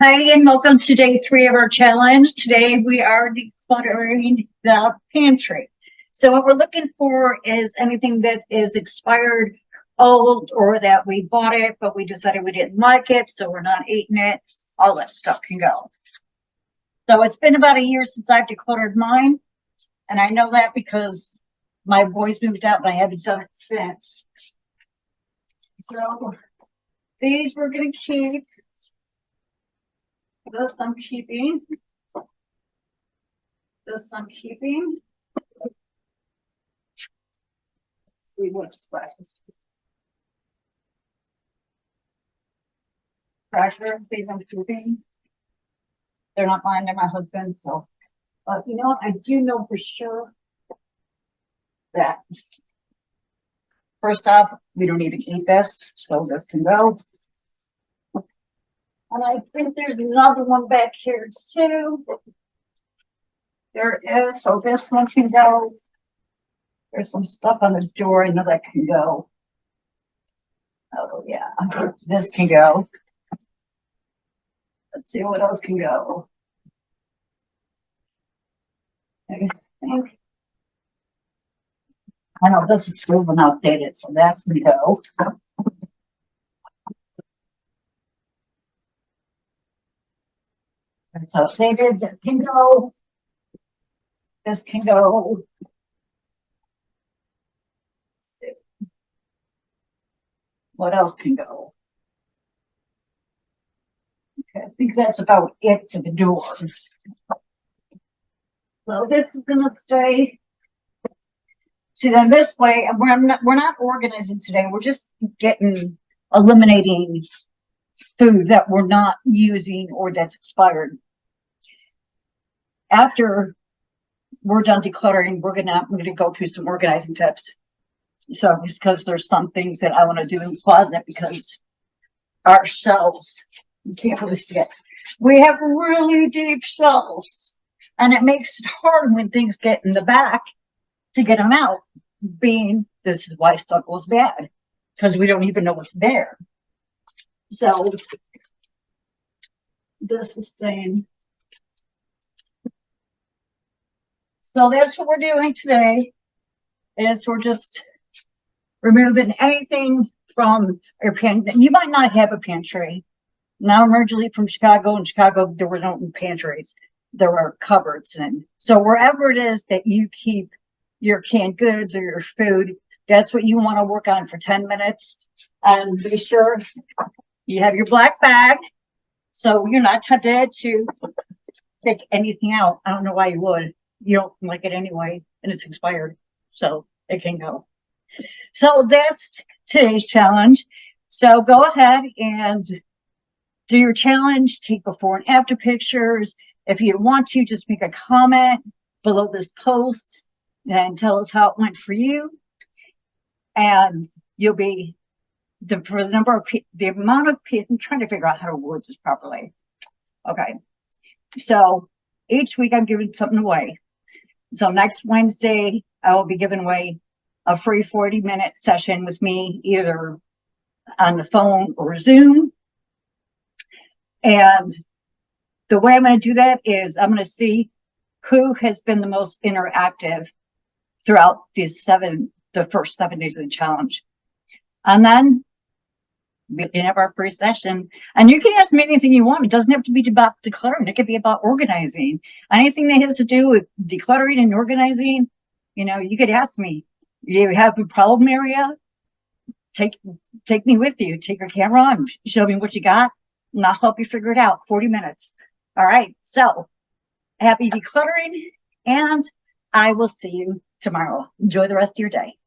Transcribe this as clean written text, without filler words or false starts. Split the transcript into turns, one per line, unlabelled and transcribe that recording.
Hi, and welcome to day 3 of our challenge. Today we are decluttering the pantry. So what we're looking for is anything that is expired, old, or that we bought it, but we decided we didn't like it, so we're not eating it. All that stuff can go. So it's been about a year since I've decluttered mine, and I know that because my boys moved out and I haven't done it since. So these we're going to keep. This I'm keeping. This I'm keeping. See what's left. Cracker, these I'm keeping. They're not mine, they're my husband's. So, you know what? I do know for sure that first off, we don't need to eat this, so this can go. And I think there's another one back here too. There is, so this one can go. There's some stuff on the door, I know that can go. Oh yeah, this can go. Let's see what else can go. I think. I know this is proven outdated, so that can go. It's outdated, that can go. This can go. What else can go? Okay, I think that's about it for the door. So this is gonna stay. See, then this way, we're not organizing today. We're just eliminating food that we're not using or that's expired. After we're done decluttering, I'm gonna go through some organizing tips. So just because there's some things that I want to do in the closet because our shelves, you can't really see it. We have really deep shelves, and it makes it hard when things get in the back to get them out. This is why stuff goes bad, because we don't even know what's there. So this is staying. So that's what we're doing today. Is we're just removing anything from your pantry. You might not have a pantry. Now I'm originally from Chicago. In Chicago, there were no pantries. There were cupboards. And so wherever it is that you keep your canned goods or your food, that's what you want to work on for 10 minutes. And be sure you have your black bag, so you're not tempted to take anything out. I don't know why you would. You don't like it anyway, and it's expired, so it can go. So that's today's challenge. So go ahead and do your challenge. Take before and after pictures. If you want to, just make a comment below this post and tell us how it went for you. And you'll be for the amount of people. I'm trying to figure out how to word this properly. Okay. So each week I'm giving something away. So next Wednesday, I will be giving away a free 40-minute session with me, either on the phone or Zoom. And the way I'm going to do that is I'm going to see who has been the most interactive throughout the first 7 days of the challenge. And then we can have our first session. And you can ask me anything you want. It doesn't have to be about decluttering. It could be about organizing. Anything that has to do with decluttering and organizing, you could ask me. You have a problem area? Take me with you. Take your camera and show me what you got, and I'll help you figure it out. 40 minutes. All right. So happy decluttering, and I will see you tomorrow. Enjoy the rest of your day.